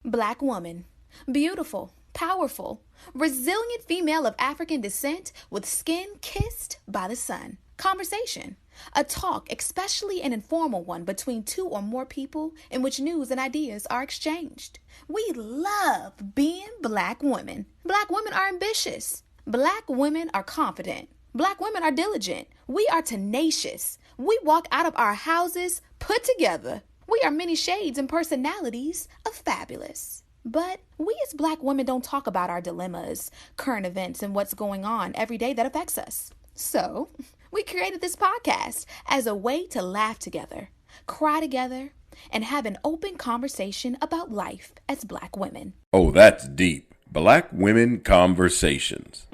Black woman. Beautiful, powerful, resilient female of African descent with skin kissed by the sun. Conversation. A talk, especially an informal one between two or more people in which news and ideas are exchanged. We love being black women. Black women are ambitious. Black women are confident. Black women are diligent. We are tenacious. We walk out of our houses put together. We are many shades and personalities of fabulous. But we as black women don't talk about our dilemmas, current events, and what's going on every day that affects us. So, we created this podcast as a way to laugh together, cry together, and have an open conversation about life as black women. Oh, that's deep. Black Women Conversations.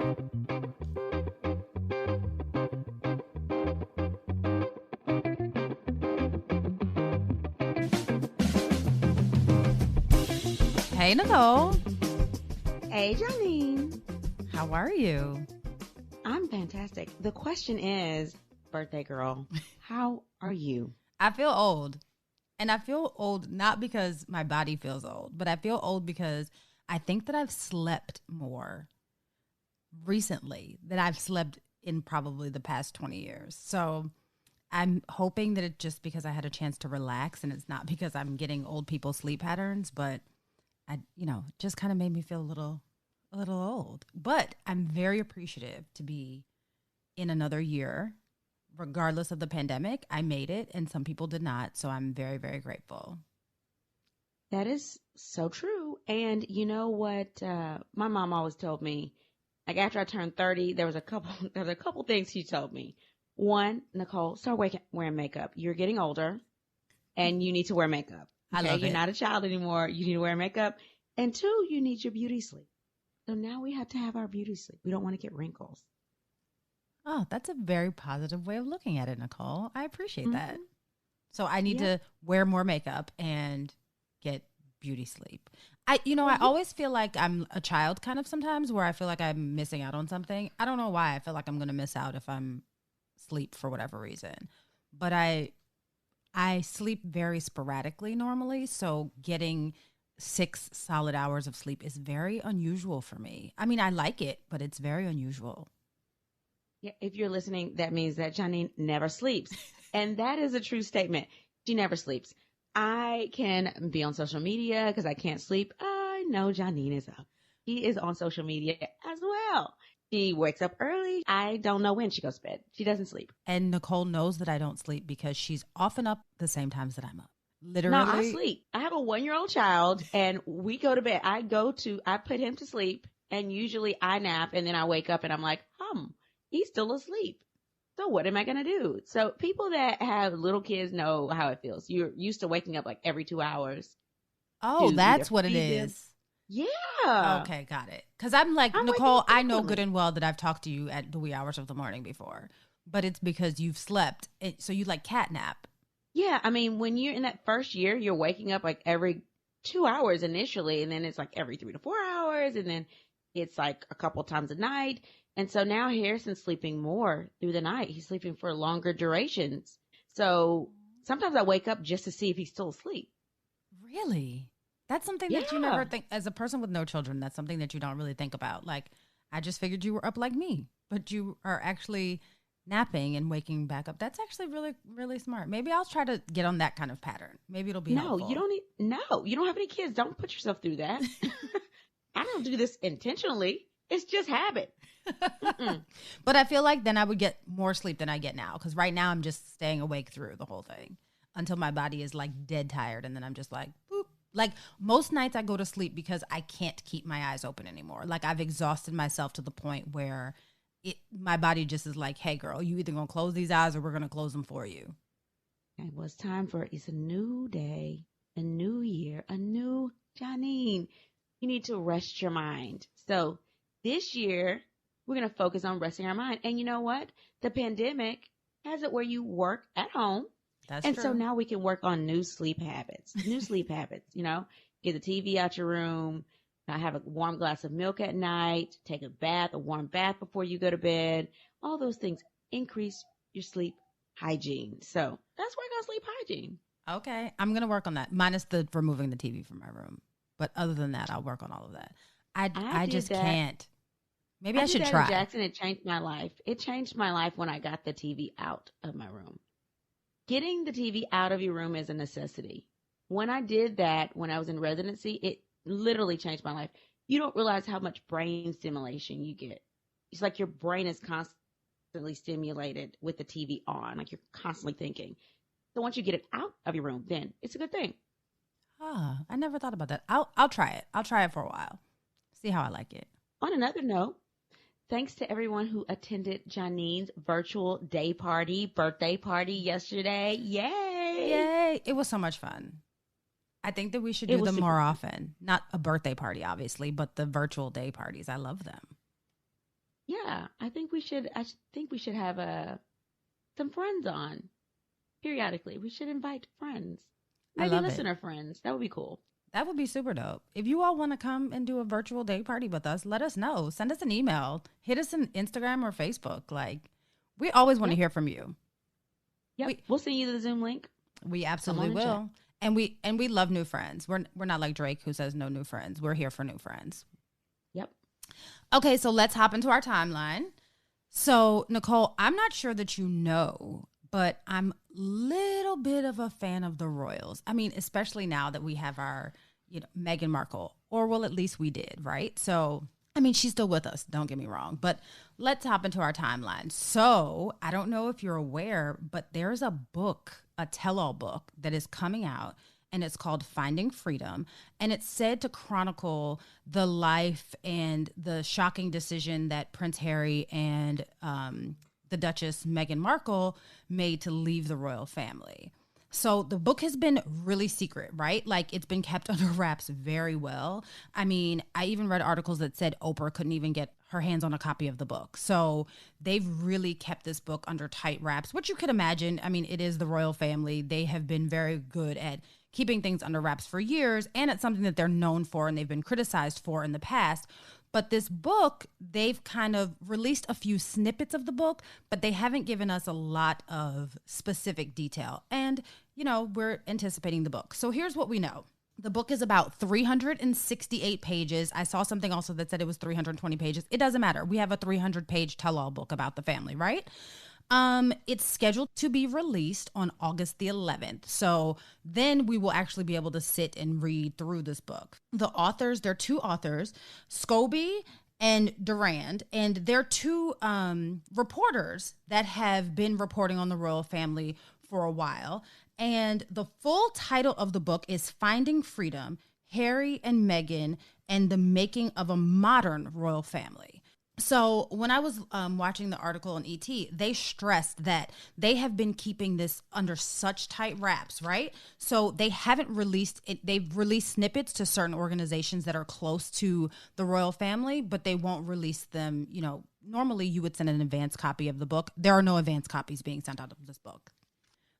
Hey, Nicole. Hey, Janine. How are you? I'm fantastic. The question is, birthday girl, how are you? I feel old. And I feel old not because my body feels old, but I feel old because I think that I've slept more recently than I've slept in probably the past 20 years. So I'm hoping that it's just because I had a chance to relax and it's not because I'm getting old people sleep patterns, but just kind of made me feel a little old. But I'm very appreciative to be in another year. Regardless of the pandemic, I made it and some people did not. So I'm very, very grateful. That is so true. And you know what? My mom always told me, like after I turned 30, there was a couple things she told me. One, Nicole, start wearing makeup. You're getting older and you need to wear makeup. I love You're it. not a child anymore. You need to wear makeup. And two, you need your beauty sleep. So now we have to have our beauty sleep. We don't want to get wrinkles. Oh, that's a very positive way of looking at it, Nicole. I appreciate that. So I need to wear more makeup and get beauty sleep. I always feel like I'm a child kind of sometimes where I feel like I'm missing out on something. I don't know why. I feel like I'm going to miss out if I'm asleep for whatever reason. But I sleep very sporadically normally, so getting 6 solid hours of sleep is very unusual for me. I mean, I like it, but it's very unusual. Yeah, if you're listening, that means that Janine never sleeps. And that is a true statement. She never sleeps. I can be on social media because I can't sleep. I know Janine is up. She is on social media as well. She wakes up early. I don't know when she goes to bed. She doesn't sleep. And Nicole knows that I don't sleep because she's often up the same times that I'm up. Literally. No, I sleep. I have a 1-year-old child and we go to bed. I put him to sleep and usually I nap and then I wake up and I'm like, he's still asleep. So what am I going to do? So people that have little kids know how it feels. You're used to waking up like every 2 hours. Oh, that's what it is. Them. Yeah. Okay, got it. Because I'm like, Nicole, I know good and well that I've talked to you at the wee hours of the morning before, but it's because you've slept. So you like catnap. Yeah. I mean, when you're in that first year, you're waking up like every 2 hours initially, and then it's like every 3 to 4 hours, and then it's like a couple times a night. And so now Harrison's sleeping more through the night. He's sleeping for longer durations. So sometimes I wake up just to see if he's still asleep. Really? That's something that you never think, as a person with no children, that's something that you don't really think about. Like, I just figured you were up like me, but you are actually napping and waking back up. That's actually really, really smart. Maybe I'll try to get on that kind of pattern. Maybe it'll be helpful. You don't have any kids. Don't put yourself through that. I don't do this intentionally. It's just habit. But I feel like then I would get more sleep than I get now. Because right now I'm just staying awake through the whole thing until my body is like dead tired. And then I'm just like, boop. Like most nights I go to sleep because I can't keep my eyes open anymore. Like I've exhausted myself to the point where my body just is like, hey girl, you either going to close these eyes or we're going to close them for you. It was time it's a new day, a new year, a new Janine. You need to rest your mind. So this year, we're going to focus on resting our mind. And you know what? The pandemic has it where you work at home. That's and true. So now we can work on new sleep habits, get the TV out your room, have a warm glass of milk at night, take a warm bath before you go to bed. All those things increase your sleep hygiene. So let's work on sleep hygiene. Okay. I'm going to work on that. Minus the removing the TV from my room. But other than that, I'll work on all of that. I did just that. can't. Maybe I did should that try. in Jackson. It changed my life. It changed my life when I got the TV out of my room. Getting the TV out of your room is a necessity. When I did that, when I was in residency, it literally changed my life. You don't realize how much brain stimulation you get. It's like your brain is constantly stimulated with the TV on, like you're constantly thinking. So once you get it out of your room, then it's a good thing. Ah, I never thought about that. I'll try it. I'll try it for a while. See how I like it. On another note, thanks to everyone who attended Janine's virtual birthday party yesterday. Yay! Yay! It was so much fun. I think that we should do them more often. Not a birthday party, obviously, but the virtual day parties. I love them. Yeah, I think we should have some friends on periodically. We should invite friends. Maybe listener friends. That would be cool. That would be super dope. If you all want to come and do a virtual day party with us, let us know. Send us an email. Hit us on Instagram or Facebook. Like, we always want to hear from you. Yeah, we'll send you the Zoom link. We absolutely will. And we love new friends. We're not like Drake who says no new friends. We're here for new friends. Yep. Okay, so let's hop into our timeline. So, Nicole, I'm not sure that you know, but I'm a little bit of a fan of the royals. I mean, especially now that we have our, Meghan Markle, or well, at least we did, right? So, I mean, she's still with us, don't get me wrong, but let's hop into our timeline. So, I don't know if you're aware, but there's a book, a tell-all book that is coming out, and it's called Finding Freedom, and it's said to chronicle the life and the shocking decision that Prince Harry and the Duchess Meghan Markle made to leave the royal family. So the book has been really secret, right? Like, it's been kept under wraps very well. I mean, I even read articles that said Oprah couldn't even get her hands on a copy of the book. So they've really kept this book under tight wraps, which you could imagine. I mean, it is the royal family. They have been very good at keeping things under wraps for years, and it's something that they're known for and they've been criticized for in the past. But this book, they've kind of released a few snippets of the book, but they haven't given us a lot of specific detail. And, we're anticipating the book. So here's what we know. The book is about 368 pages. I saw something also that said it was 320 pages. It doesn't matter. We have a 300-page tell-all book about the family, right? It's scheduled to be released on August the 11th. So then we will actually be able to sit and read through this book. There are two authors, Scobie and Durand, and they're two reporters that have been reporting on the royal family for a while. And the full title of the book is Finding Freedom, Harry and Meghan, and the Making of a Modern Royal Family. So when I was watching the article on ET, they stressed that they have been keeping this under such tight wraps, right? So they haven't released it. They've released snippets to certain organizations that are close to the royal family, but they won't release them. Normally you would send an advance copy of the book. There are no advance copies being sent out of this book.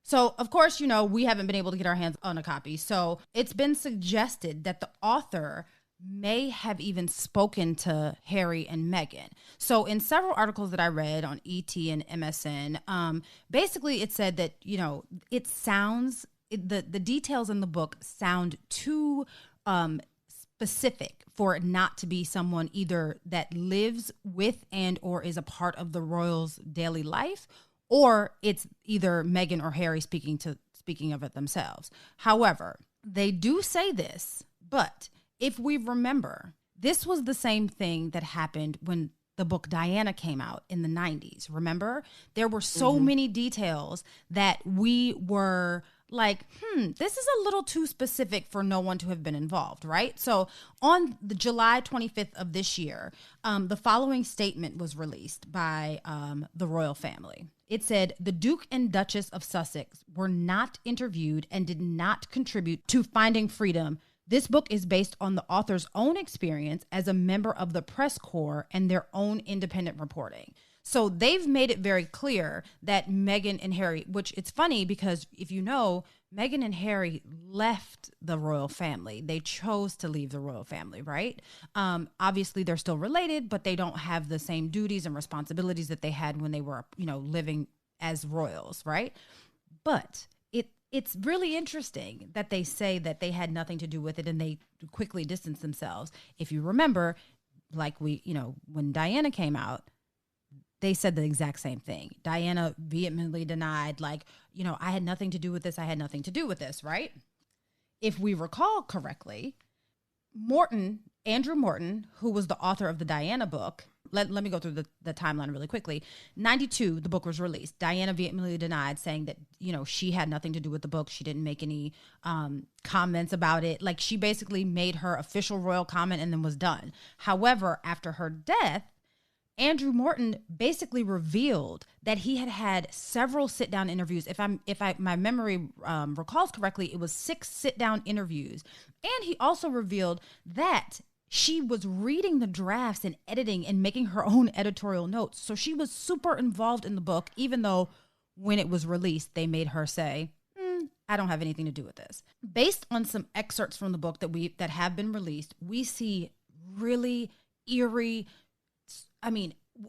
So, of course, we haven't been able to get our hands on a copy. So it's been suggested that the author may have even spoken to Harry and Meghan. So in several articles that I read on ET and MSN, basically it said that, the details in the book sound too specific for it not to be someone either that lives with and or is a part of the royals' daily life, or it's either Meghan or Harry speaking of it themselves. However, they do say this, but if we remember, this was the same thing that happened when the book Diana came out in the 90s. Remember? There were so many details that we were like, this is a little too specific for no one to have been involved, right? So on the July 25th of this year, the following statement was released by the royal family. It said, the Duke and Duchess of Sussex were not interviewed and did not contribute to Finding Freedom. This book is based on the author's own experience as a member of the press corps and their own independent reporting. So they've made it very clear that Meghan and Harry, which it's funny because if you know, Meghan and Harry left the royal family. They chose to leave the royal family, right? Obviously, they're still related, but they don't have the same duties and responsibilities that they had when they were, living as royals, right? But it's really interesting that they say that they had nothing to do with it and they quickly distanced themselves. If you remember, like when Diana came out, they said the exact same thing. Diana vehemently denied, like, I had nothing to do with this. I had nothing to do with this, right? If we recall correctly, Andrew Morton, who was the author of the Diana book, let me go through the timeline really quickly. 92, the book was released. Diana vehemently denied, saying that, she had nothing to do with the book. She didn't make any comments about it. Like, she basically made her official royal comment and then was done. However, after her death, Andrew Morton basically revealed that he had several sit-down interviews. If my memory recalls correctly, it was 6 sit-down interviews. And he also revealed that she was reading the drafts and editing and making her own editorial notes. So she was super involved in the book, even though when it was released, they made her say, I don't have anything to do with this. Based on some excerpts from the book that have been released, we see really eerie,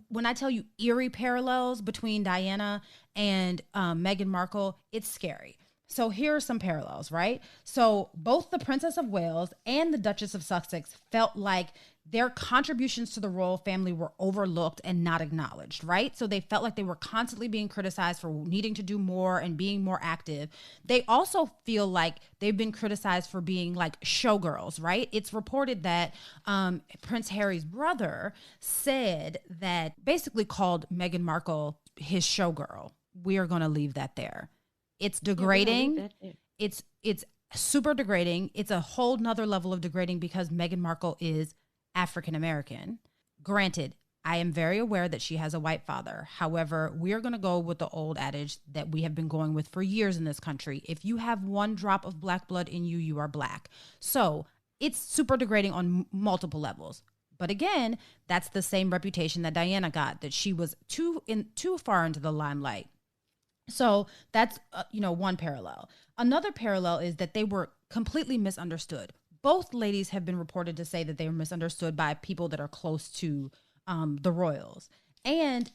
when I tell you eerie parallels between Diana and Meghan Markle, it's scary. So here are some parallels, right? So both the Princess of Wales and the Duchess of Sussex felt like their contributions to the royal family were overlooked and not acknowledged, right? So they felt like they were constantly being criticized for needing to do more and being more active. They also feel like they've been criticized for being like showgirls, right? It's reported that Prince Harry's brother said that, basically called Meghan Markle his showgirl. We are going to leave that there. It's degrading. It's super degrading. It's a whole nother level of degrading because Meghan Markle is African American. Granted, I am very aware that she has a white father. However, we are going to go with the old adage that we have been going with for years in this country. If you have one drop of black blood in you, you are black. So it's super degrading on multiple levels. But again, that's the same reputation that Diana got, that she was too far into the limelight. So that's, one parallel. Another parallel is that they were completely misunderstood. Both ladies have been reported to say that they were misunderstood by people that are close to the royals. And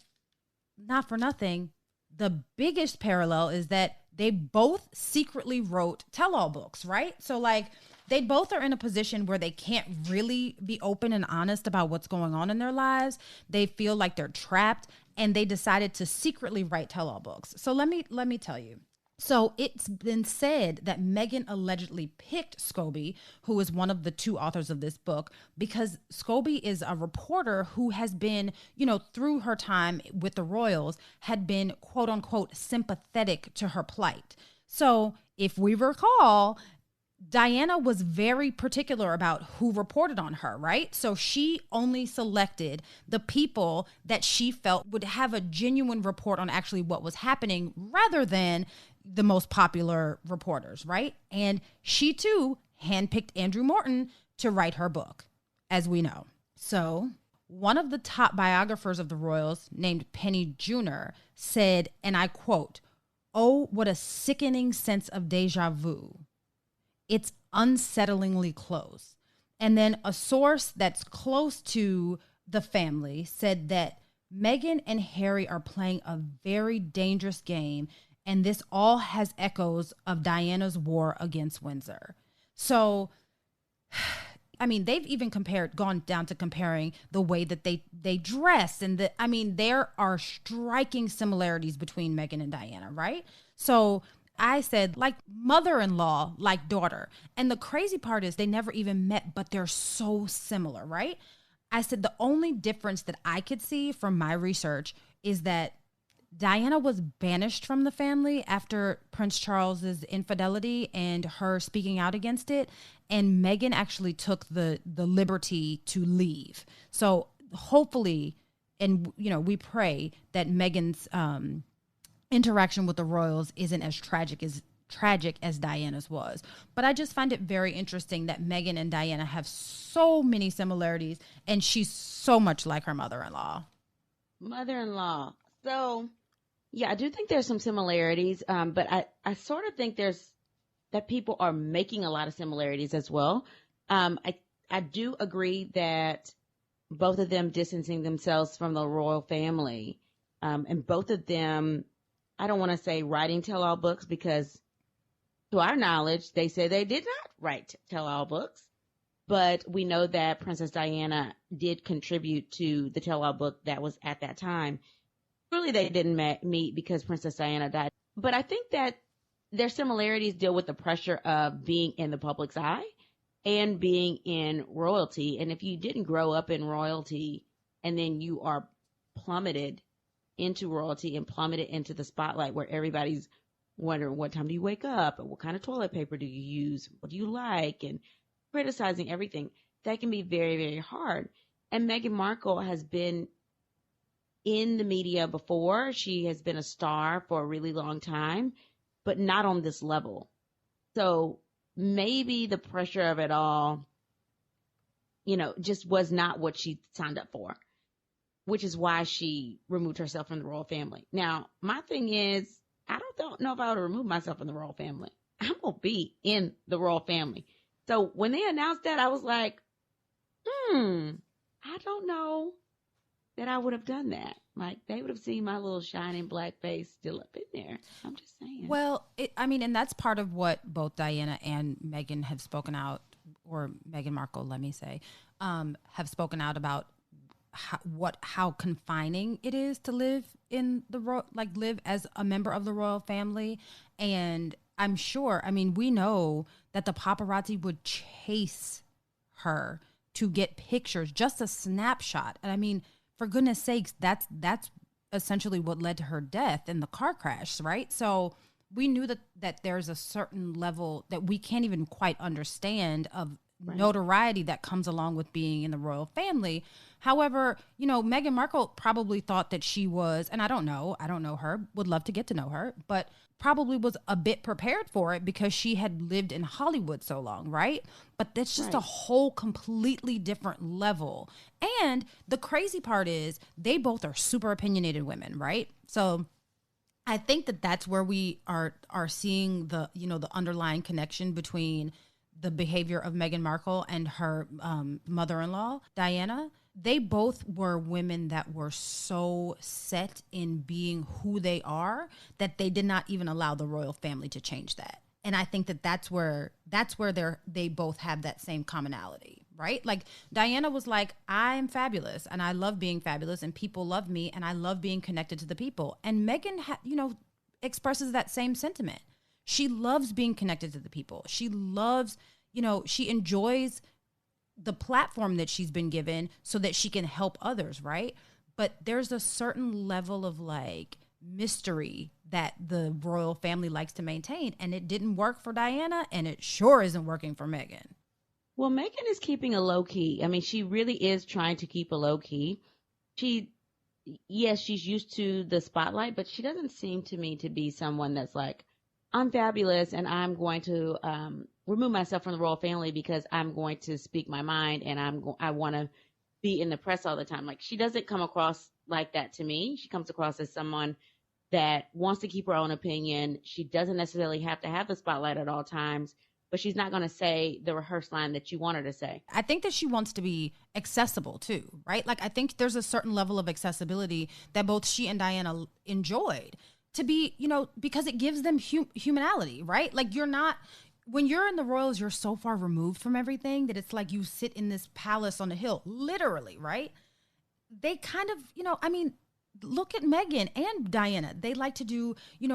not for nothing, the biggest parallel is that they both secretly wrote tell-all books, right? So like they both are in a position where they can't really be open and honest about what's going on in their lives. They feel like they're trapped, and they decided to secretly write tell-all books. So let me tell you. So it's been said that Meghan allegedly picked Scobie, who is one of the 2 authors of this book, because Scobie is a reporter who has been, through her time with the royals, had been quote unquote sympathetic to her plight. So if we recall, Diana was very particular about who reported on her, right? So she only selected the people that she felt would have a genuine report on actually what was happening rather than the most popular reporters, right? And she too handpicked Andrew Morton to write her book, as we know. So one of the top biographers of the royals, named Penny Junor, said, and I quote, "Oh, what a sickening sense of deja vu. It's unsettlingly close." And then a source that's close to the family said that Meghan and Harry are playing a very dangerous game, and this all has echoes of Diana's war against Windsor. So, they've even gone down to comparing the way that they dress, and there are striking similarities between Meghan and Diana, right? So I said, like mother-in-law, like daughter. And the crazy part is they never even met, but they're so similar, right? I said the only difference that I could see from my research is that Diana was banished from the family after Prince Charles's infidelity and her speaking out against it. And Meghan actually took the liberty to leave. So hopefully, and we pray that Meghan's interaction with the royals isn't as tragic as Diana's was. But I just find it very interesting that Meghan and Diana have so many similarities, and she's so much like her mother-in-law. So, yeah, I do think there's some similarities, but I sort of think that people are making a lot of similarities as well. I do agree that both of them distancing themselves from the royal family, and both of them, I don't want to say writing tell-all books because to our knowledge, they say they did not write tell-all books. But we know that Princess Diana did contribute to the tell-all book that was at that time. Really, they didn't meet because Princess Diana died. But I think that their similarities deal with the pressure of being in the public's eye and being in royalty. And if you didn't grow up in royalty and then you are plummeted into royalty and plummeted into the spotlight where everybody's wondering what time do you wake up and what kind of toilet paper do you use, what do you like, and criticizing everything, that can be very, very hard. And Meghan Markle has been in the media before. She has been a star for a really long time, but not on this level. So maybe the pressure of it all, just was not what she signed up for, which is why she removed herself from the royal family. Now, my thing is, I don't know if I would remove myself from the royal family. I'm going to be in the royal family. So when they announced that, I was like, I don't know that I would have done that. Like, they would have seen my little shining black face still up in there. I'm just saying. Well, and that's part of what both Diana and Meghan have spoken out, or Meghan Markle, let me say, have spoken out about how confining it is to live in live as a member of the royal family. And I'm sure, we know that the paparazzi would chase her to get pictures, just a snapshot. And for goodness sakes, that's essentially what led to her death in the car crash, right? So we knew that there's a certain level that we can't even quite understand of notoriety that comes along with being in the royal family. However, Meghan Markle probably thought that she was, and I don't know her, would love to get to know her, but probably was a bit prepared for it because she had lived in Hollywood so long, right? But that's just a whole completely different level. And the crazy part is they both are super opinionated women, right? So I think that's where we are seeing the underlying connection between the behavior of Meghan Markle and her mother-in-law, Diana. They both were women that were so set in being who they are that they did not even allow the royal family to change that. And I think that's where they both have that same commonality, right? Like Diana was like, I am fabulous and I love being fabulous and people love me and I love being connected to the people. And Meghan, expresses that same sentiment. She loves being connected to the people. She loves, she enjoys the platform that she's been given so that she can help others, right? But there's a certain level of mystery that the royal family likes to maintain, and it didn't work for Diana, and it sure isn't working for Meghan. Well, Meghan is keeping a low key. She really is trying to keep a low key. Yes, she's used to the spotlight, but she doesn't seem to me to be someone that's like, I'm fabulous and I'm going to remove myself from the royal family because I'm going to speak my mind and I want to be in the press all the time. Like, she doesn't come across like that to me. She comes across as someone that wants to keep her own opinion. She doesn't necessarily have to have the spotlight at all times, but she's not going to say the rehearsed line that you want her to say. I think that she wants to be accessible too, right? Like, I think there's a certain level of accessibility that both she and Diana enjoyed. To be, because it gives them humanality, right? Like, when you're in the royals, you're so far removed from everything that it's like you sit in this palace on a hill, literally, right? They kind of, look at Meghan and Diana. They like to do,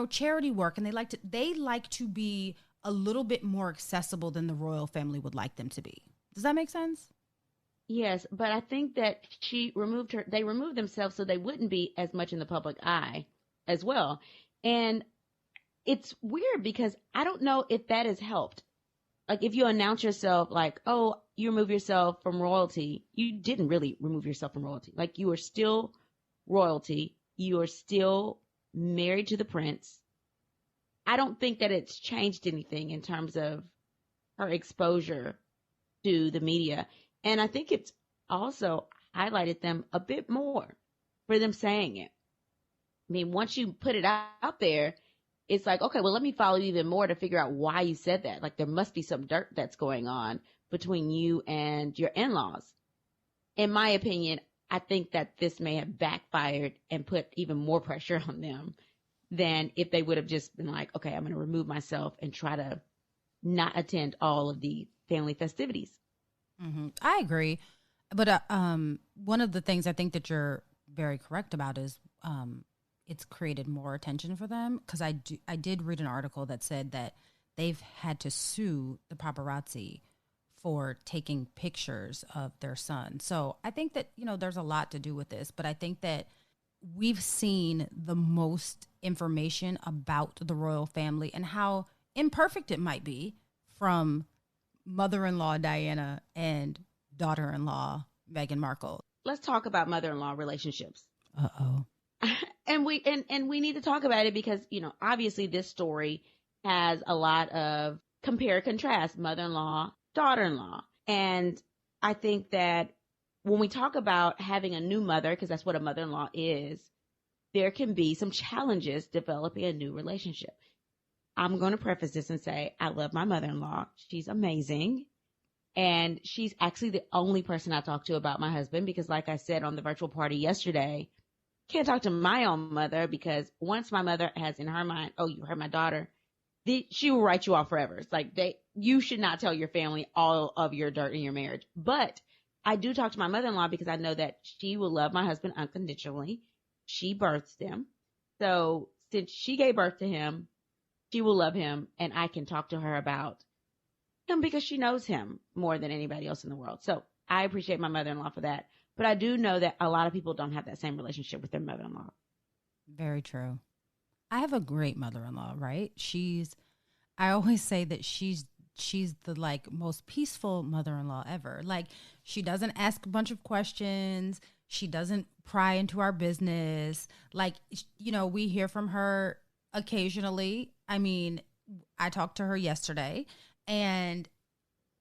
charity work, and they like to be a little bit more accessible than the royal family would like them to be. Does that make sense? Yes, but I think that they removed themselves so they wouldn't be as much in the public eye as well. And it's weird because I don't know if that has helped. Like, if you announce yourself like, oh, you remove yourself from royalty, you didn't really remove yourself from royalty. Like, you are still royalty. You are still married to the prince. I don't think that it's changed anything in terms of her exposure to the media. And I think it's also highlighted them a bit more for them saying it. Once you put it out there, it's like, okay, well, let me follow you even more to figure out why you said that. Like, there must be some dirt that's going on between you and your in-laws. In my opinion, I think that this may have backfired and put even more pressure on them than if they would have just been like, okay, I'm going to remove myself and try to not attend all of the family festivities. I agree. But one of the things I think that you're very correct about is it's created more attention for them, because I did read an article that said that they've had to sue the paparazzi for taking pictures of their son. So I think that, there's a lot to do with this, but I think that we've seen the most information about the royal family and how imperfect it might be from mother-in-law Diana and daughter-in-law Meghan Markle. Let's talk about mother-in-law relationships. Uh-oh. And we need to talk about it because, obviously this story has a lot of compare contrast, mother-in-law, daughter-in-law. And I think that when we talk about having a new mother, because that's what a mother-in-law is, there can be some challenges developing a new relationship. I'm going to preface this and say, I love my mother-in-law. She's amazing. And she's actually the only person I talk to about my husband, because like I said on the virtual party yesterday, can't talk to my own mother, because once my mother has in her mind, oh, you heard my daughter, she will write you off forever. It's like you should not tell your family all of your dirt in your marriage. But I do talk to my mother-in-law because I know that she will love my husband unconditionally. She birthed him. So since she gave birth to him, she will love him, and I can talk to her about him because she knows him more than anybody else in the world. So I appreciate my mother-in-law for that. But I do know that a lot of people don't have that same relationship with their mother-in-law. Very true. I have a great mother-in-law, right? I always say that she's the most peaceful mother-in-law ever. Like, she doesn't ask a bunch of questions. She doesn't pry into our business. Like, we hear from her occasionally. I mean, I talked to her yesterday, and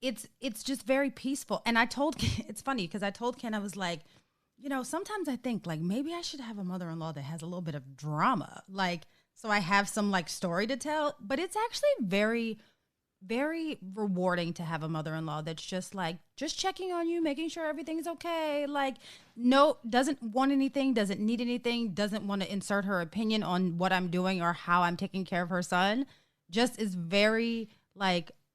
it's just very peaceful. And it's funny because I told Ken, I was like, sometimes I think like maybe I should have a mother-in-law that has a little bit of drama, like, so I have some story to tell. But it's actually very, very rewarding to have a mother-in-law that's just checking on you, making sure everything's okay. Like, no, doesn't want anything, doesn't need anything, doesn't want to insert her opinion on what I'm doing or how I'm taking care of her son. Just is very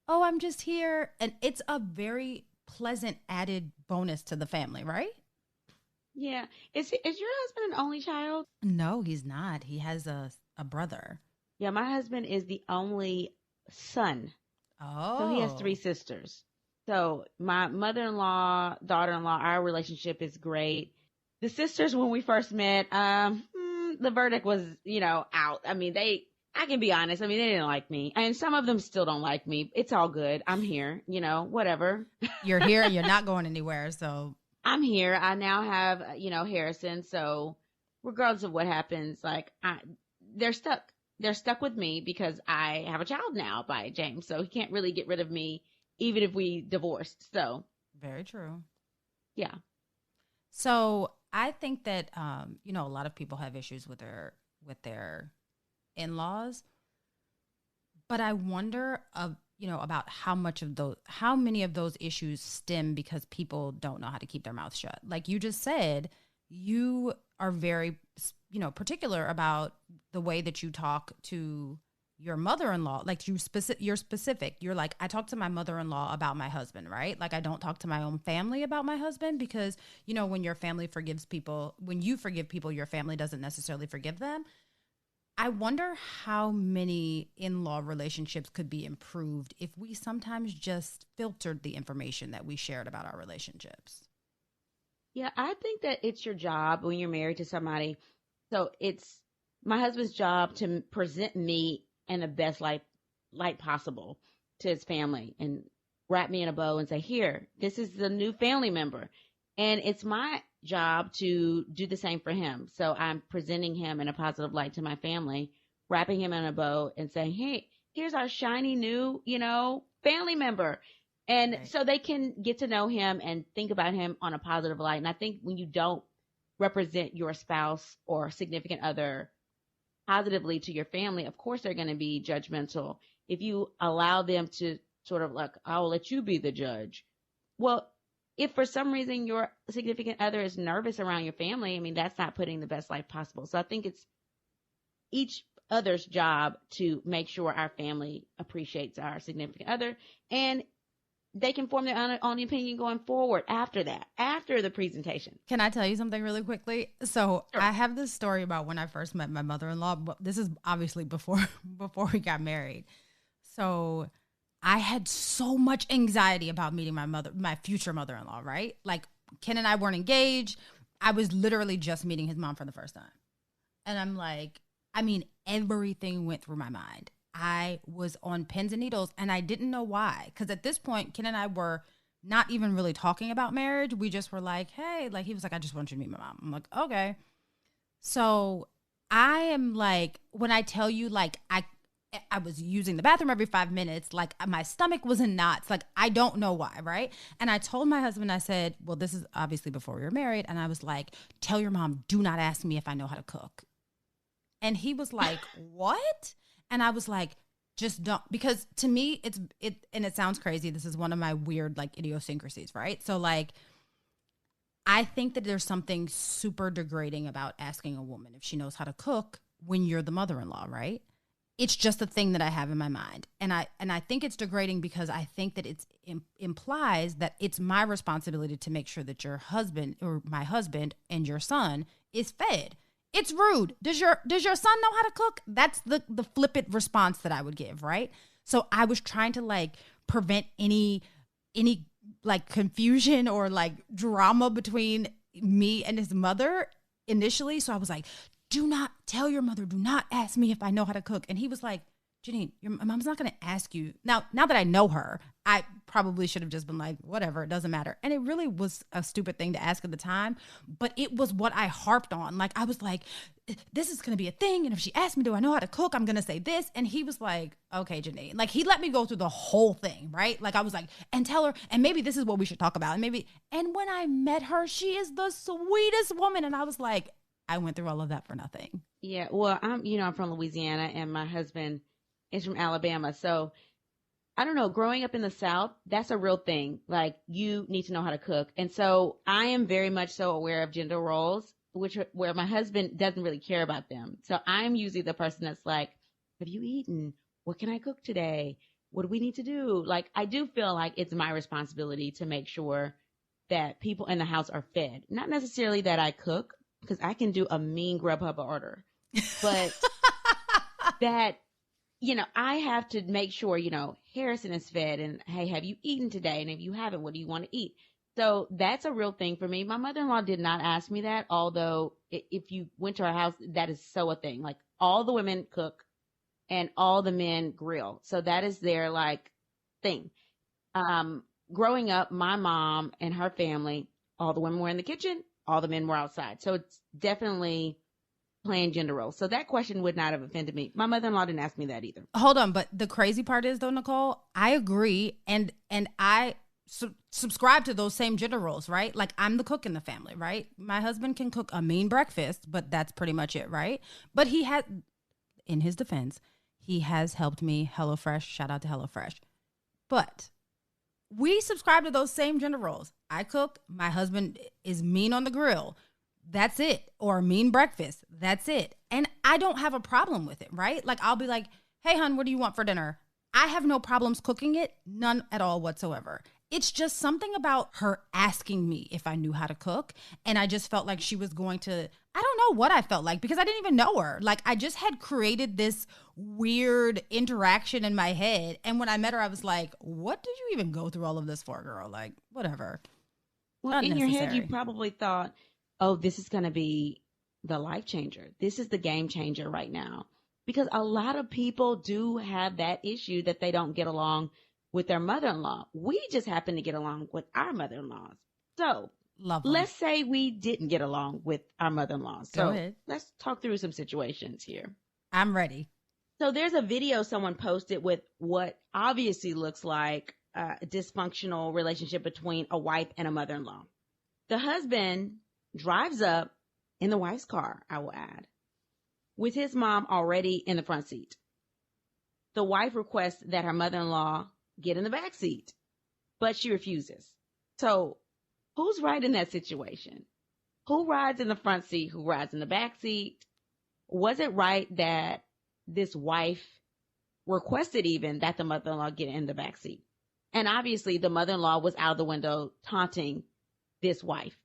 oh, I'm just here. And it's a very pleasant added bonus to the family, right? Yeah. Is your husband an only child? No, he's not. He has a brother. Yeah, my husband is the only son. Oh. So he has 3 sisters. So my mother-in-law, daughter-in-law, our relationship is great. The sisters, when we first met, the verdict was, out. I mean, I can be honest. I mean, they didn't like me. And some of them still don't like me. It's all good. I'm here, whatever. You're here and you're not going anywhere. So I'm here. I now have, Harrison. So regardless of what happens, they're stuck. They're stuck with me because I have a child now by James. So he can't really get rid of me, even if we divorced. So very true. Yeah. So I think that, a lot of people have issues with their in-laws, but I wonder about how many of those issues stem because people don't know how to keep their mouths shut. Like you just said, you are very particular about the way that you talk to your mother-in-law. Like you're specific. You're like, I talk to my mother-in-law about my husband, right? Like I don't talk to my own family about my husband because when your family forgives people, when you forgive people, your family doesn't necessarily forgive them. I wonder how many in-law relationships could be improved if we sometimes just filtered the information that we shared about our relationships. Yeah, I think that it's your job when you're married to somebody. So it's my husband's job to present me in the best light possible to his family and wrap me in a bow and say, here, this is the new family member. And it's my job to do the same for him. So I'm presenting him in a positive light to my family, wrapping him in a bow and saying, hey, here's our shiny new, family member. And right. So they can get to know him and think about him on a positive light. And I think when you don't represent your spouse or significant other positively to your family, of course they're going to be judgmental. If you allow them to sort of I'll let you be the judge. Well, if for some reason your significant other is nervous around your family, I mean, that's not putting the best life possible. So I think it's each other's job to make sure our family appreciates our significant other, and they can form their own opinion going forward after that, after the presentation. Can I tell you something really quickly? So Sure. I have this story about when I first met my mother-in-law, but this is obviously before we got married. So I had so much anxiety about meeting my future mother-in-law, right? Like Ken and I weren't engaged. I was literally just meeting his mom for the first time. And I'm like, I mean, everything went through my mind. I was on pins and needles, and I didn't know why. Because at this point, Ken and I were not even really talking about marriage. We just were like, hey, like he was like, I just want you to meet my mom. I'm like, okay. So I am like, when I tell you, like, I was using the bathroom every 5 minutes, like my stomach was in knots, like I don't know why, right? And I told my husband, I said, well, this is obviously before we were married, and I was like, tell your mom, do not ask me if I know how to cook. And he was like, what? And I was like, just don't, because to me, and it sounds crazy. This is one of my weird like idiosyncrasies, right? So like, I think that there's something super degrading about asking a woman if she knows how to cook when you're the mother-in-law, right? It's just a thing that I have in my mind. And I think it's degrading because I think that it implies that it's my responsibility to make sure that your husband or my husband and your son is fed. It's rude. Does your son know how to cook? That's the flippant response that I would give, right? So I was trying to like prevent any like confusion or like drama between me and his mother initially. So I was like, do not tell your mother, do not ask me if I know how to cook. And he was like, Janine, your mom's not going to ask you. Now that I know her, I probably should have just been like, whatever, it doesn't matter. And it really was a stupid thing to ask at the time, but it was what I harped on. Like, I was like, this is going to be a thing. And if she asked me, do I know how to cook? I'm going to say this. And he was like, okay, Janine. Like, he let me go through the whole thing, right? Like, I was like, and tell her, and maybe this is what we should talk about. And when I met her, she is the sweetest woman. And I was like, I went through all of that for nothing. Yeah, well, I'm from Louisiana, and my husband is from Alabama. So I don't know, growing up in the South, that's a real thing. Like, you need to know how to cook. And so I am very much so aware of gender roles, where my husband doesn't really care about them. So I'm usually the person that's like, have you eaten? What can I cook today? What do we need to do? Like, I do feel like it's my responsibility to make sure that people in the house are fed. Not necessarily that I cook, because I can do a mean Grubhub order, but that, I have to make sure, Harrison is fed, and hey, have you eaten today? And if you haven't, what do you want to eat? So that's a real thing for me. My mother-in-law did not ask me that, although if you went to our house, that is so a thing. Like, all the women cook and all the men grill. So that is their like thing. Growing up, my mom and her family, all the women were in the kitchen, all the men were outside. So it's definitely playing gender roles. So that question would not have offended me. My mother-in-law didn't ask me that either. Hold on, but the crazy part is though, Nicole, I agree, and I subscribe to those same gender roles, right? Like, I'm the cook in the family, right? My husband can cook a mean breakfast, but that's pretty much it, right? But he had, in his defense, he has helped me. HelloFresh, shout out to HelloFresh. But we subscribe to those same gender roles. I cook, my husband is mean on the grill. That's it. Or mean breakfast. That's it. And I don't have a problem with it, right? Like, I'll be like, hey, hon, what do you want for dinner? I have no problems cooking it. None at all whatsoever. It's just something about her asking me if I knew how to cook. And I just felt like she was going to, I don't know what I felt like, because I didn't even know her. Like, I just had created this weird interaction in my head. And when I met her, I was like, what did you even go through all of this for, girl? Like, whatever. Well, in your head, you probably thought, oh, this is going to be the life changer. This is the game changer right now. Because a lot of people do have that issue that they don't get along with their mother-in-law. We just happen to get along with our mother-in-laws. So let's say we didn't get along with our mother-in-laws. So go ahead. Let's talk through some situations here. I'm ready. So there's a video someone posted with what obviously looks like a dysfunctional relationship between a wife and a mother-in-law. The husband drives up in the wife's car, I will add, with his mom already in the front seat. The wife requests that her mother-in-law get in the back seat, but she refuses. So who's right in that situation? Who rides in the front seat? Who rides in the back seat? Was it right that this wife requested even that the mother-in-law get in the back seat. And obviously the mother-in-law was out of the window taunting this wife.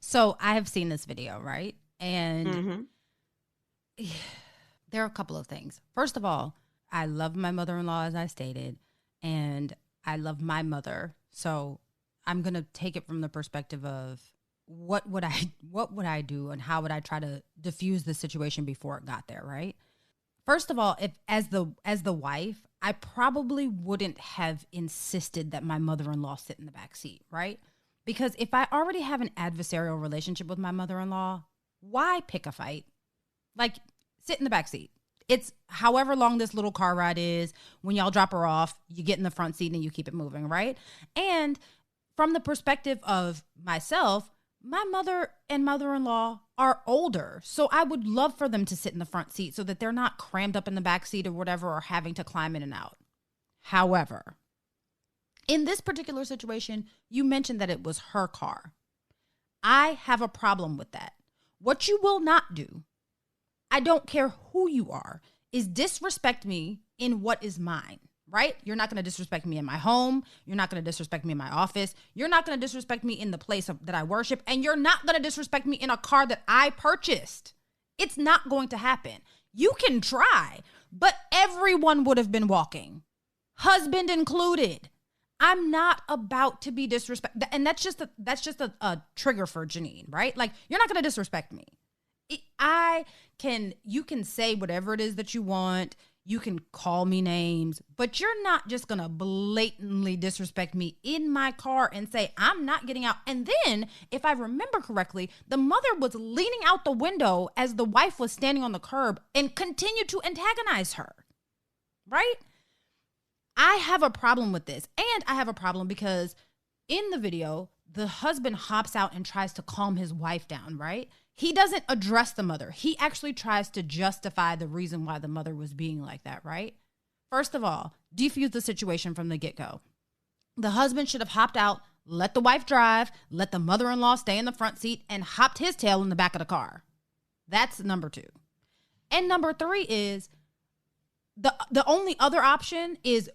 So I have seen this video, right? And there are a couple of things. First of all, I love my mother-in-law, as I stated, and I love my mother. So I'm going to take it from the perspective of what would I do and how would I try to diffuse the situation before it got there, right? First of all, if as the wife, I probably wouldn't have insisted that my mother-in-law sit in the back seat, right? Because if I already have an adversarial relationship with my mother-in-law, why pick a fight? Like, sit in the back seat. It's however long this little car ride is. When y'all drop her off, you get in the front seat and you keep it moving, right? And from the perspective of myself, my mother and mother-in-law are older. So I would love for them to sit in the front seat so that they're not crammed up in the back seat or whatever, or having to climb in and out. However, in this particular situation, you mentioned that it was her car. I have a problem with that. What you will not do, I don't care who you are, is disrespect me in what is mine, right? You're not going to disrespect me in my home. You're not going to disrespect me in my office. You're not going to disrespect me in the place that I worship. And you're not going to disrespect me in a car that I purchased. It's not going to happen. You can try, but everyone would have been walking, husband included. I'm not about to be disrespected. And that's just a trigger for Janine, right? Like, you're not going to disrespect me. You can say whatever it is that you want. You can call me names, but you're not just going to blatantly disrespect me in my car and say, I'm not getting out. And then, if I remember correctly, the mother was leaning out the window as the wife was standing on the curb and continued to antagonize her, right? I have a problem with this. And I have a problem because in the video, the husband hops out and tries to calm his wife down, right? He doesn't address the mother. He actually tries to justify the reason why the mother was being like that, right? First of all, defuse the situation from the get-go. The husband should have hopped out, let the wife drive, let the mother-in-law stay in the front seat, and hopped his tail in the back of the car. That's number 2. And number 3 is, the only other option is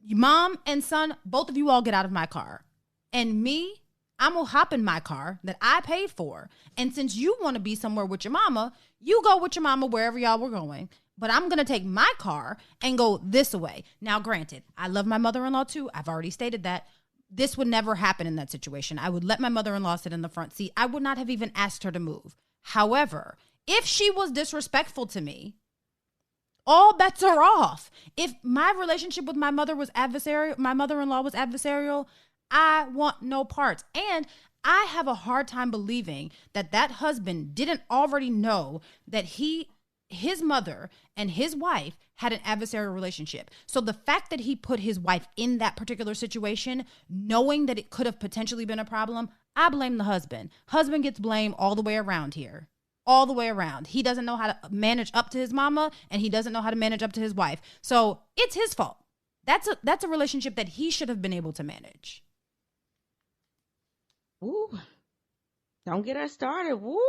mom and son, both of you all get out of my car. And me, I'm going to hop in my car that I paid for. And since you want to be somewhere with your mama, you go with your mama wherever y'all were going. But I'm going to take my car and go this way. Now, granted, I love my mother-in-law too. I've already stated that. This would never happen in that situation. I would let my mother-in-law sit in the front seat. I would not have even asked her to move. However, if she was disrespectful to me, all bets are off. If my relationship with my mother was adversarial, my mother-in-law was adversarial, I want no parts. And I have a hard time believing that husband didn't already know that his mother and his wife had an adversarial relationship. So the fact that he put his wife in that particular situation, knowing that it could have potentially been a problem, I blame the husband. Husband gets blamed all the way around here. All the way around. He doesn't know how to manage up to his mama, and he doesn't know how to manage up to his wife. So it's his fault. That's a relationship that he should have been able to manage. Ooh, don't get us started. Woo.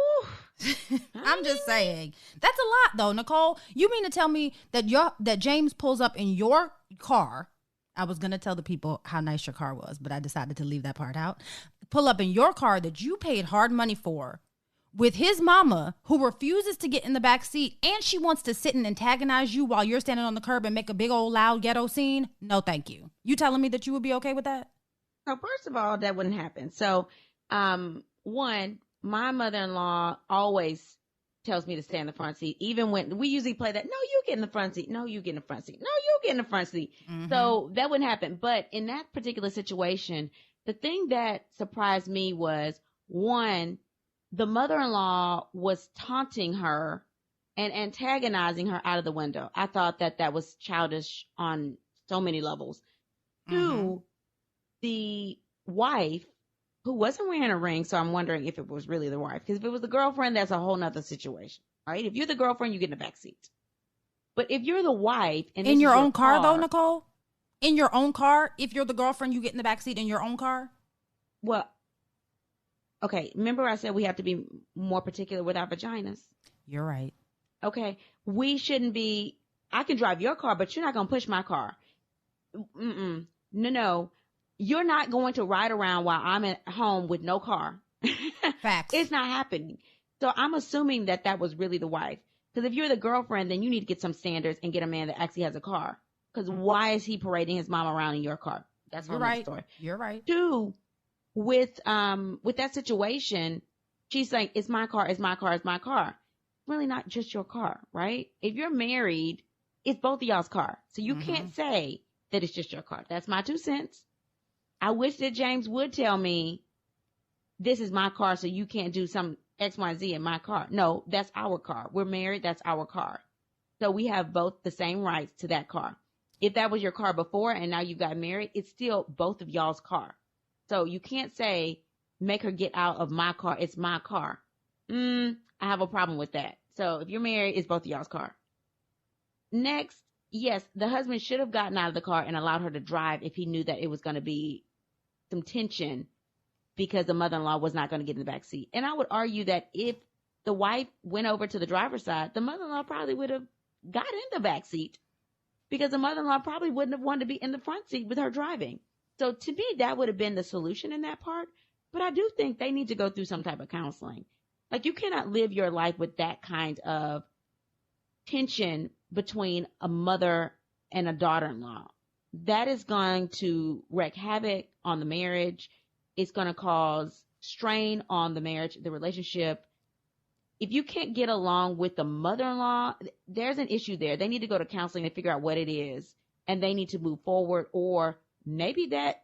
I'm just saying. That's a lot, though, Nicole. You mean to tell me that James pulls up in your car? I was going to tell the people how nice your car was, but I decided to leave that part out. Pull up in your car that you paid hard money for, with his mama, who refuses to get in the back seat, and she wants to sit and antagonize you while you're standing on the curb and make a big old loud ghetto scene. No, thank you. You telling me that you would be okay with that? So first of all, that wouldn't happen. So, one, my mother-in-law always tells me to stay in the front seat, even when we usually play that, no, you get in the front seat. No, you get in the front seat. No, you get in the front seat. Mm-hmm. So that wouldn't happen. But in that particular situation, the thing that surprised me was, one, the mother-in-law was taunting her and antagonizing her out of the window. I thought that was childish on so many levels. Mm-hmm. 2, the wife, who wasn't wearing a ring, so I'm wondering if it was really the wife. Because if it was the girlfriend, that's a whole nother situation, right? If you're the girlfriend, you get in the back seat. But if you're the wife, and in your own car, though, Nicole, in your own car, if you're the girlfriend, you get in the back seat in your own car. Well, okay. Remember, I said we have to be more particular with our vaginas. You're right. Okay. We shouldn't be, I can drive your car, but you're not going to push my car. Mm-mm. No. You're not going to ride around while I'm at home with no car. Facts. It's not happening. So I'm assuming that that was really the wife. Because if you're the girlfriend, then you need to get some standards and get a man that actually has a car. Because why is he parading his mom around in your car? That's a whole nother story. You're right. Two, with that situation, she's like, it's my car, it's my car, it's my car. Really not just your car, right? If you're married, it's both of y'all's car. So you can't say that it's just your car. That's my 2 cents. I wish that James would tell me, this is my car, so you can't do some X, Y, Z in my car. No, that's our car. We're married. That's our car. So we have both the same rights to that car. If that was your car before and now you got married, it's still both of y'all's car. So you can't say, make her get out of my car. It's my car. I have a problem with that. So if you're married, it's both of y'all's car. Next, yes, the husband should have gotten out of the car and allowed her to drive if he knew that it was going to be some tension because the mother-in-law was not going to get in the back seat. And I would argue that if the wife went over to the driver's side, the mother-in-law probably would have got in the back seat because the mother-in-law probably wouldn't have wanted to be in the front seat with her driving. So to me, that would have been the solution in that part. But I do think they need to go through some type of counseling. Like, you cannot live your life with that kind of tension between a mother and a daughter-in-law. That is going to wreak havoc on the marriage. It's going to cause strain on the marriage, the relationship. If you can't get along with the mother-in-law, there's an issue there. They need to go to counseling to figure out what it is, and they need to move forward. Or maybe that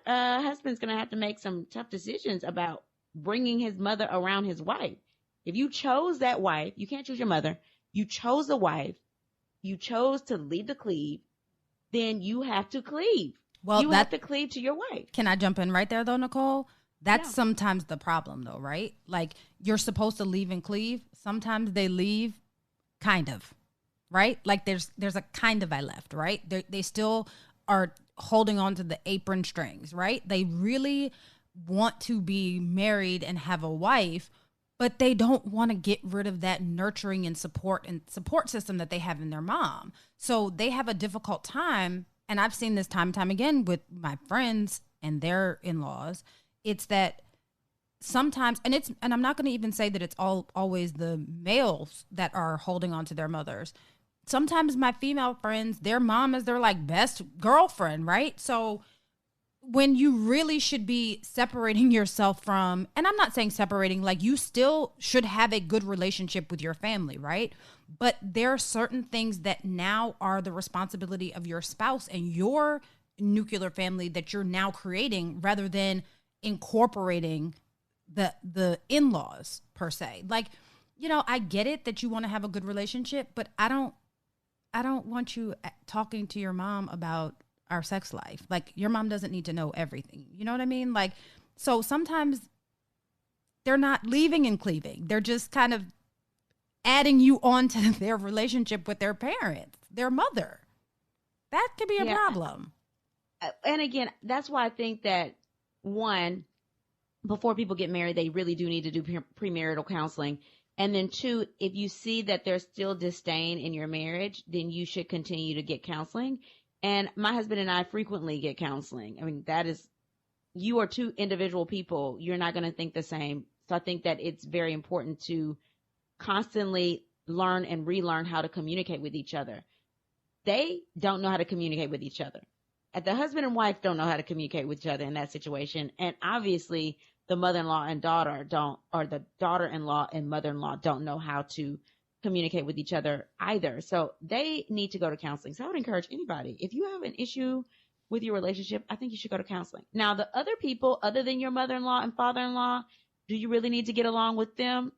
husband's going to have to make some tough decisions about bringing his mother around his wife. If you chose that wife, you can't choose your mother. You chose a wife. You chose to leave the cleave. Then you have to cleave. Well, you have to cleave to your wife. Can I jump in right there, though, Nicole? That's sometimes the problem, though, right? Like, you're supposed to leave and cleave. Sometimes they leave, kind of, right? Like, there's a kind of I left, right? They still are holding on to the apron strings, right? They really want to be married and have a wife, but they don't want to get rid of that nurturing and support system that they have in their mom. So they have a difficult time. And I've seen this time and time again with my friends and their in-laws. It's that sometimes, and I'm not going to even say that it's always the males that are holding on to their mothers. Sometimes my female friends, their mom is their like best girlfriend, right? So when you really should be separating yourself from, and I'm not saying separating, like, you still should have a good relationship with your family, right? But there are certain things that now are the responsibility of your spouse and your nuclear family that you're now creating rather than incorporating the in-laws per se. Like, I get it that you want to have a good relationship, but I don't want you talking to your mom about our sex life. Like, your mom doesn't need to know everything. You know what I mean? Like, so sometimes they're not leaving and cleaving. They're just kind of adding you on to their relationship with their parents, their mother. That could be a problem. And again, that's why I think that, one, before people get married, they really do need to do premarital counseling. And then two, if you see that there's still disdain in your marriage, then you should continue to get counseling. And my husband and I frequently get counseling. I mean, you are two individual people. You're not going to think the same. So I think that it's very important to constantly learn and relearn how to communicate with each other. They don't know how to communicate with each other. The husband and wife don't know how to communicate with each other in that situation. And obviously the mother-in-law and daughter don't, or the daughter-in-law and mother-in-law don't know how to communicate with each other either. So they need to go to counseling. So I would encourage anybody, if you have an issue with your relationship, I think you should go to counseling. Now, the other people, other than your mother-in-law and father-in-law, do you really need to get along with them?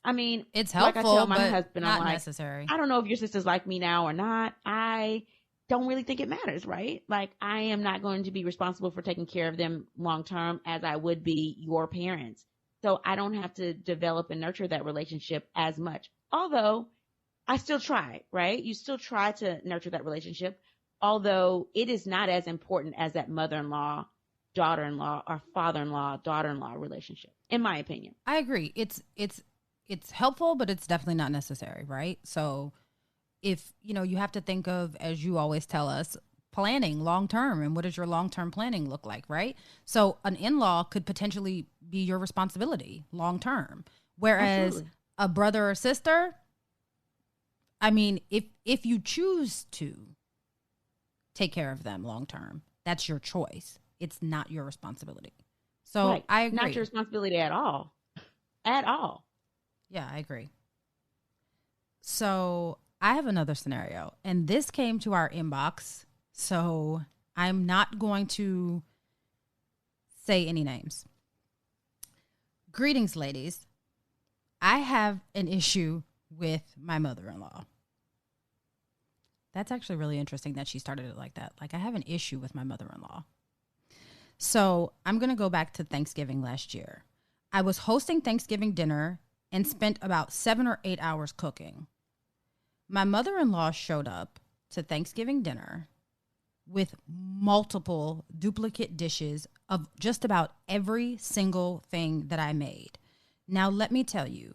I mean, it's helpful, like I tell my husband, not I'm like, necessary. I don't know if your sister's like me now or not. I don't really think it matters, right? Like, I am not going to be responsible for taking care of them long term as I would be your parents. So I don't have to develop and nurture that relationship as much. Although I still try, right? You still try to nurture that relationship. Although it is not as important as that mother-in-law, daughter-in-law, or father-in-law, daughter-in-law relationship, in my opinion. I agree. it's helpful, but it's definitely not necessary, right? So if, you have to think of, as you always tell us, planning long term, and what does your long term planning look like, right? So an in-law could potentially be your responsibility long term, whereas Absolutely. a brother or sister, I mean, if you choose to take care of them long term, that's your choice. It's not your responsibility. So Right. I agree. Not your responsibility at all. At all. Yeah, I agree. So I have another scenario, and this came to our inbox. So I'm not going to say any names. Greetings, ladies. I have an issue with my mother-in-law. That's actually really interesting that she started it like that. Like, I have an issue with my mother-in-law. So I'm going to go back to Thanksgiving last year. I was hosting Thanksgiving dinner and spent about 7 or 8 hours cooking. My mother-in-law showed up to Thanksgiving dinner with multiple duplicate dishes of just about every single thing that I made. Now, let me tell you,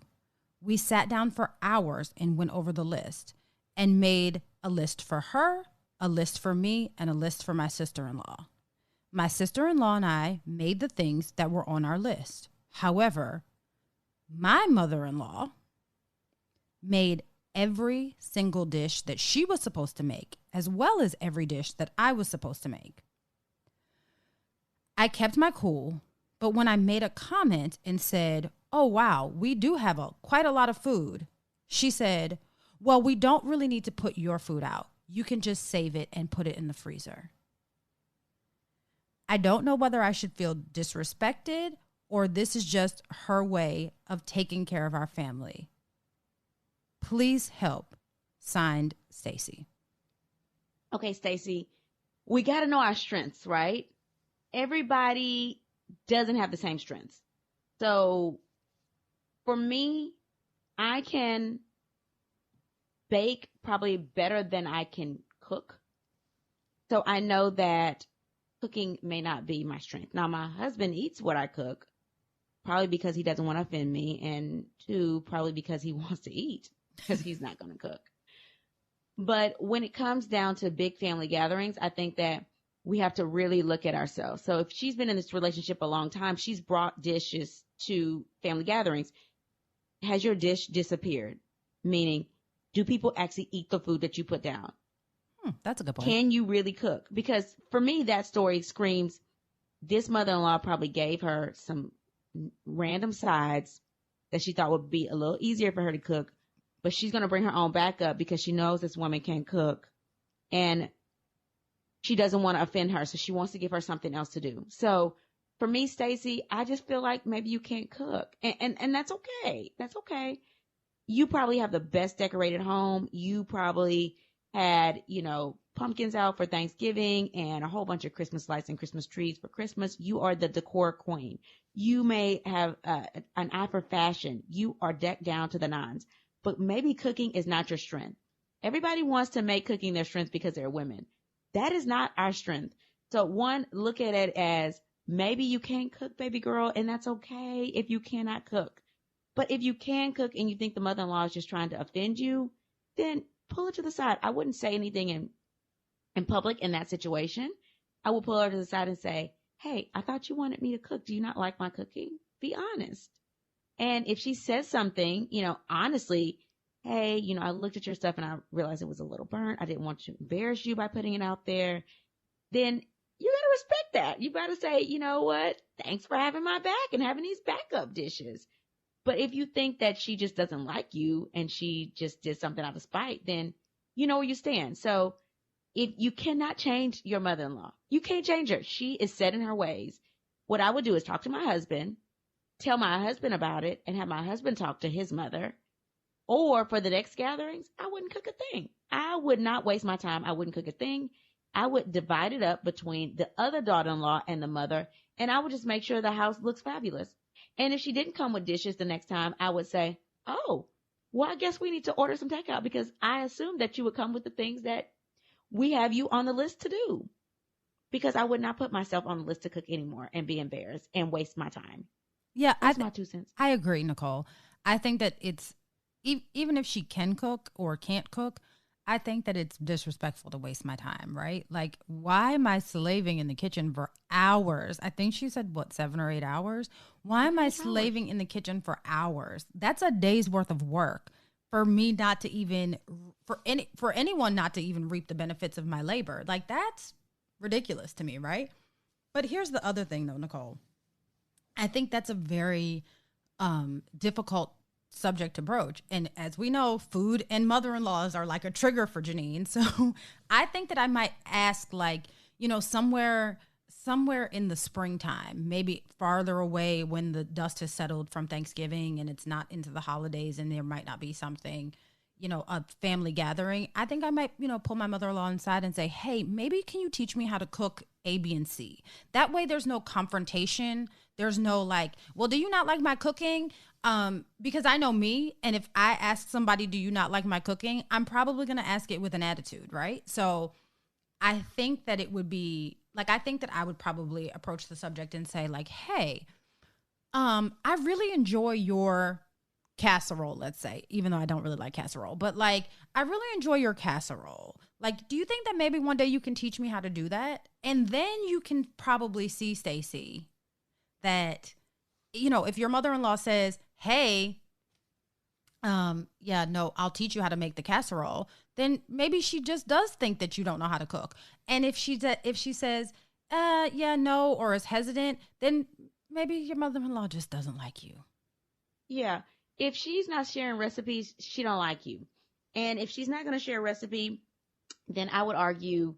we sat down for hours and went over the list and made a list for her, a list for me, and a list for my sister-in-law. My sister-in-law and I made the things that were on our list. However, my mother-in-law made every single dish that she was supposed to make, as well as every dish that I was supposed to make. I kept my cool, but when I made a comment and said, "Oh, wow, we do have quite a lot of food," she said, "Well, we don't really need to put your food out. You can just save it and put it in the freezer." I don't know whether I should feel disrespected or this is just her way of taking care of our family. Please help. Signed, Stacy. Okay, Stacy, we got to know our strengths, right? Everybody doesn't have the same strengths. So for me, I can bake probably better than I can cook. So I know that cooking may not be my strength. Now, my husband eats what I cook, probably because he doesn't want to offend me, and two, probably because he wants to eat, because he's not going to cook. But when it comes down to big family gatherings, I think that we have to really look at ourselves. So if she's been in this relationship a long time, she's brought dishes to family gatherings. Has your dish disappeared? Meaning, do people actually eat the food that you put down? That's a good point. Can you really cook? Because for me, that story screams, this mother-in-law probably gave her some random sides that she thought would be a little easier for her to cook, but she's going to bring her own backup because she knows this woman can't cook, and she doesn't want to offend her, so she wants to give her something else to do. So for me, Stacy, I just feel like maybe you can't cook, and that's okay. That's okay. You probably have the best decorated home. You probably had, pumpkins out for Thanksgiving and a whole bunch of Christmas lights and Christmas trees for Christmas. You are the decor queen. You may have an eye for fashion. You are decked down to the nines, but maybe cooking is not your strength. Everybody wants to make cooking their strength because they're women. That is not our strength. So one, look at it as maybe you can't cook, baby girl, and that's okay if you cannot cook. But if you can cook and you think the mother-in-law is just trying to offend you, then pull it to the side. I wouldn't say anything in public in that situation. I would pull her to the side and say, "Hey, I thought you wanted me to cook. Do you not like my cooking? Be honest." And if she says something, honestly, "Hey, I looked at your stuff and I realized it was a little burnt. I didn't want to embarrass you by putting it out there." Then you got to respect that. You got to say, "You know what? Thanks for having my back and having these backup dishes." But if you think that she just doesn't like you and she just did something out of spite, then you know where you stand. So if you cannot change your mother-in-law, you can't change her. She is set in her ways. What I would do is talk to my husband, tell my husband about it, and have my husband talk to his mother. Or for the next gatherings, I wouldn't cook a thing. I would not waste my time. I wouldn't cook a thing. I would divide it up between the other daughter-in-law and the mother, and I would just make sure the house looks fabulous. And if she didn't come with dishes the next time, I would say, "Oh, well, I guess we need to order some takeout because I assumed that you would come with the things that we have you on the list to do." Because I would not put myself on the list to cook anymore and be embarrassed and waste my time. Yeah, That's my 2 cents. I agree, Nicole. I think that it's even if she can cook or can't cook, I think that it's disrespectful to waste my time, right? Like, why am I slaving in the kitchen for hours? I think she said, what, 7 or 8 hours? Why am I slaving in the kitchen for hours? That's a day's worth of work for me not to even, for anyone not to even reap the benefits of my labor. Like, that's ridiculous to me, right? But here's the other thing, though, Nicole. I think that's a very difficult subject to broach. And as we know, food and mother-in-laws are like a trigger for Janine. So I think that I might ask, like, somewhere in the springtime, maybe farther away when the dust has settled from Thanksgiving and it's not into the holidays and there might not be something, a family gathering. I think I might, pull my mother-in-law inside and say, hey, maybe can you teach me how to cook A, B, and C? That way there's no confrontation. There's no like, well, do you not like my cooking? Because I know me, and if I ask somebody, do you not like my cooking? I'm probably going to ask it with an attitude, right? So I think that it would be like, I think that I would probably approach the subject and say like, hey, I really enjoy your casserole, let's say, even though I don't really like casserole, but like, I really enjoy your casserole. Like, do you think that maybe one day you can teach me how to do that? And then you can probably see, Stacey, that, if your mother-in-law says, hey, yeah, no, I'll teach you how to make the casserole, then maybe she just does think that you don't know how to cook. And if she says, yeah, no, or is hesitant, then maybe your mother-in-law just doesn't like you. Yeah. If she's not sharing recipes, she don't like you. And if she's not going to share a recipe, then I would argue,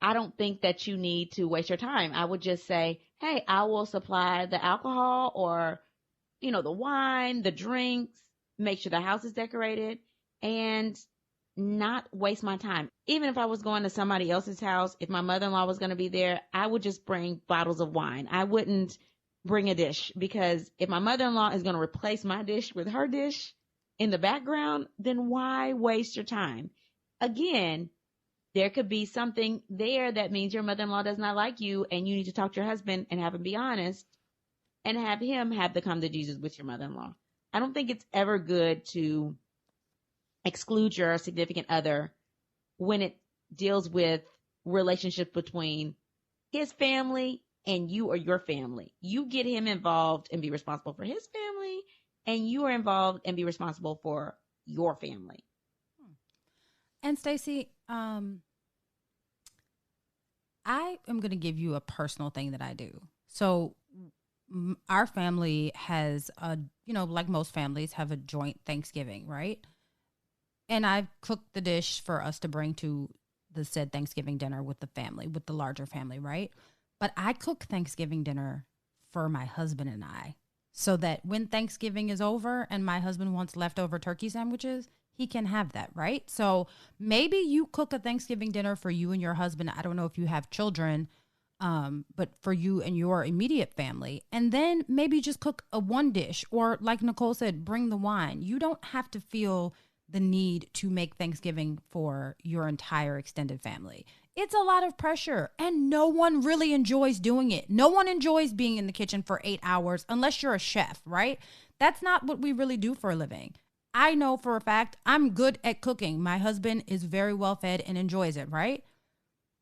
I don't think that you need to waste your time. I would just say, hey, I will supply the alcohol or, the wine, the drinks, make sure the house is decorated, and not waste my time. Even if I was going to somebody else's house, if my mother-in-law was going to be there, I would just bring bottles of wine. I wouldn't bring a dish, because if my mother-in-law is going to replace my dish with her dish in the background, then why waste your time? Again, there could be something there that means your mother-in-law does not like you, and you need to talk to your husband and have him be honest and have him have the come to Jesus with your mother-in-law. I don't think it's ever good to exclude your significant other when it deals with relationships between his family and you or your family. You get him involved and be responsible for his family, and you are involved and be responsible for your family. And Stacey, I am going to give you a personal thing that I do. So our family has like most families have a joint Thanksgiving, right? And I've cooked the dish for us to bring to the said Thanksgiving dinner with the family, with the larger family, right? But I cook Thanksgiving dinner for my husband and I, so that when Thanksgiving is over and my husband wants leftover turkey sandwiches, he can have that, right? So maybe you cook a Thanksgiving dinner for you and your husband. I don't know if you have children, but for you and your immediate family. And then maybe just cook a one dish, or like Nicole said, bring the wine. You don't have to feel the need to make Thanksgiving for your entire extended family. It's a lot of pressure, and no one really enjoys doing it. No one enjoys being in the kitchen for 8 hours unless you're a chef, right? That's not what we really do for a living. I know for a fact I'm good at cooking. My husband is very well fed and enjoys it, right?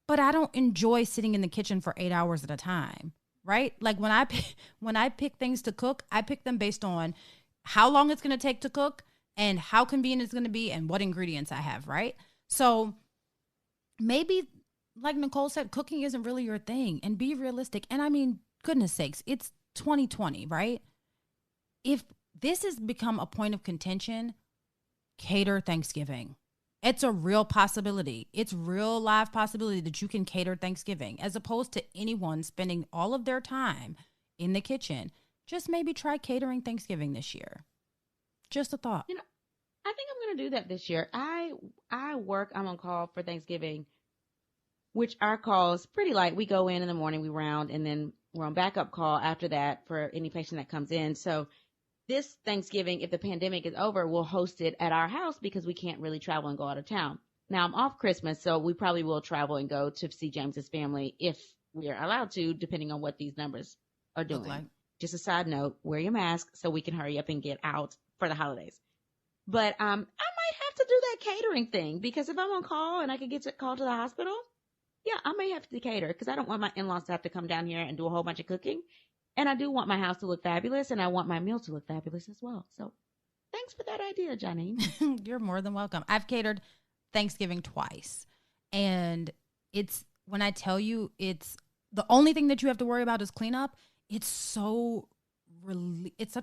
But I don't enjoy sitting in the kitchen for 8 hours at a time, right? Like when I pick things to cook, I pick them based on how long it's going to take to cook and how convenient it's going to be and what ingredients I have, right? So maybe, like Nicole said, cooking isn't really your thing, and be realistic. And I mean, goodness sakes, it's 2020, right? If this has become a point of contention, cater Thanksgiving. It's a real possibility. It's real live possibility that you can cater Thanksgiving, as opposed to anyone spending all of their time in the kitchen. Just maybe try catering Thanksgiving this year. Just a thought. I think I'm going to do that this year. I'm on call for Thanksgiving, which our call is pretty light. We go in the morning, we round, and then we're on backup call after that for any patient that comes in. So this Thanksgiving, if the pandemic is over, we'll host it at our house because we can't really travel and go out of town. Now I'm off Christmas, so we probably will travel and go to see James's family if we're allowed to, depending on what these numbers are doing. Just a side note, wear your mask so we can hurry up and get out for the holidays. But I might have to do that catering thing, because if I'm on call and I could get called to the hospital, yeah, I may have to cater, because I don't want my in-laws to have to come down here and do a whole bunch of cooking. And I do want my house to look fabulous, and I want my meal to look fabulous as well. So thanks for that idea, Janine. You're more than welcome. I've catered Thanksgiving twice. And it's, when I tell you, it's the only thing that you have to worry about is cleanup. It's such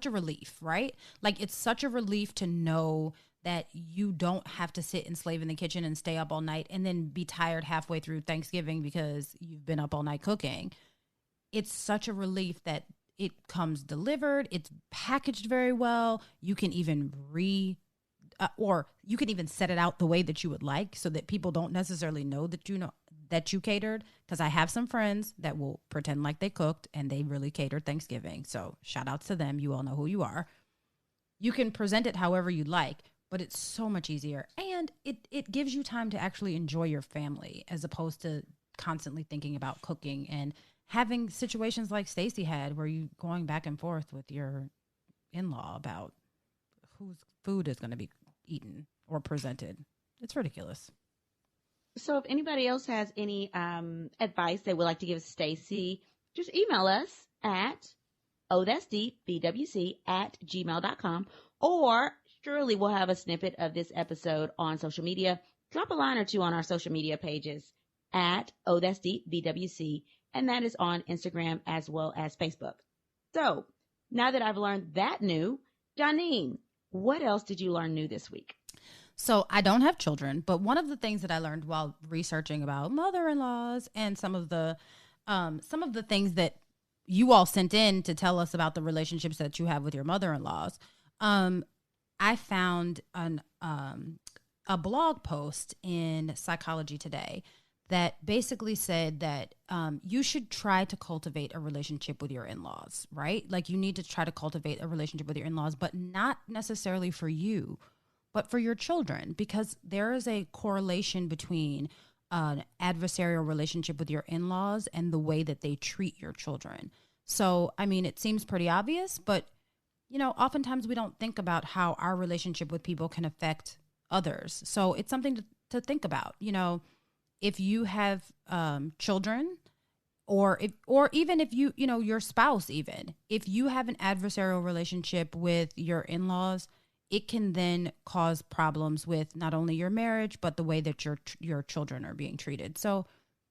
a relief, right? Like, it's such a relief to know that you don't have to sit and slave in the kitchen and stay up all night and then be tired halfway through Thanksgiving because you've been up all night cooking. It's such a relief that it comes delivered. It's packaged very well. You can even or you can even set it out the way that you would like, so that people don't necessarily know that you catered. Because I have some friends that will pretend like they cooked and they really catered Thanksgiving. So shout outs to them. You all know who you are. You can present it however you'd like, but it's so much easier. And it gives you time to actually enjoy your family, as opposed to constantly thinking about cooking and having situations like Stacey had, where you going back and forth with your in-law about whose food is going to be eaten or presented. It's ridiculous. So if anybody else has any advice they would like to give Stacey, just email us at that'sdeepbwc@gmail.com, or surely we'll have a snippet of this episode on social media. Drop a line or two on our social media pages at that'sdeepbwc, and that is on Instagram as well as Facebook. So now that I've learned that new, Janine, what else did you learn new this week? So I don't have children, but one of the things that I learned while researching about mother-in-laws and some of the things that you all sent in to tell us about the relationships that you have with your mother-in-laws, I found a blog post in Psychology Today that basically said that you should try to cultivate a relationship with your in-laws, right? Like, you need to try to cultivate a relationship with your in-laws, but not necessarily for you, but for your children, because there is a correlation between an adversarial relationship with your in-laws and the way that they treat your children. So, I mean, it seems pretty obvious, but, you know, oftentimes we don't think about how our relationship with people can affect others. So it's something to think about. You know, if you have children, or even if you know, your spouse, even if you have an adversarial relationship with your in-laws, it can then cause problems with not only your marriage, but the way that your children are being treated. So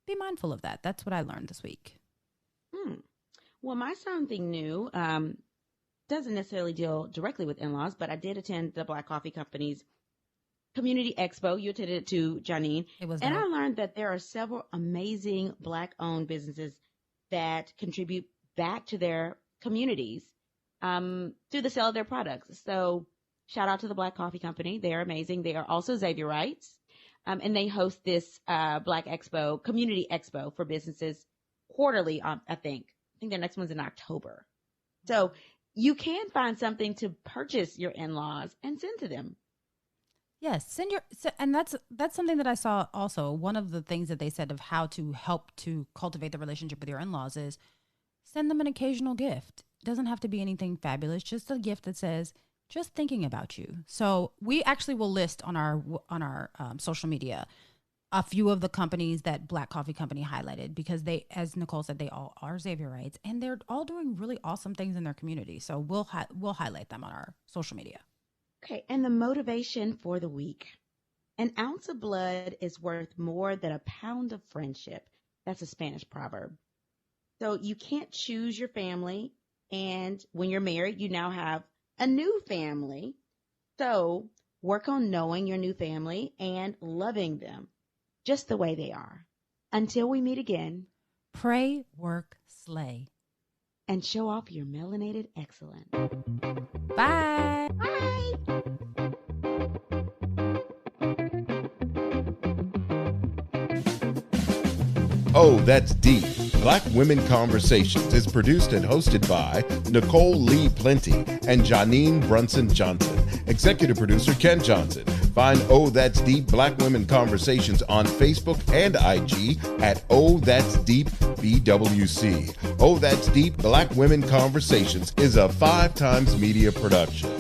be mindful of that. That's what I learned this week. Well, my something new doesn't necessarily deal directly with in-laws, but I did attend the Black Coffee Company's Community Expo. You attended it too, Janine. And I learned that there are several amazing Black-owned businesses that contribute back to their communities through the sale of their products. So shout out to the Black Coffee Company. They are amazing. They are also Xavierites. And they host this Black Expo, Community Expo for businesses quarterly, I think. I think their next one's in October. So you can find something to purchase your in-laws and send to them. Yes, and that's something that I saw also. One of the things that they said of how to help to cultivate the relationship with your in-laws is send them an occasional gift. It doesn't have to be anything fabulous, just a gift that says, just thinking about you. So we actually will list on our social media a few of the companies that Black Coffee Company highlighted, because they, as Nicole said, they all are Xavierites, and they're all doing really awesome things in their community. So we'll highlight them on our social media. Okay, and the motivation for the week. An ounce of blood is worth more than a pound of friendship. That's a Spanish proverb. So you can't choose your family, and when you're married, you now have a new family. So work on knowing your new family and loving them just the way they are. Until we meet again, pray, work, slay, and show off your melanated excellence. Bye. Bye. Oh, That's Deep. Black Women Conversations is produced and hosted by Nicole Lee Plenty and Janine Brunson Johnson. Executive producer Ken Johnson. Find Oh, That's Deep Black Women Conversations on Facebook and IG at Oh, That's Deep BWC. Oh, That's Deep Black Women Conversations is a 5 Times Media production.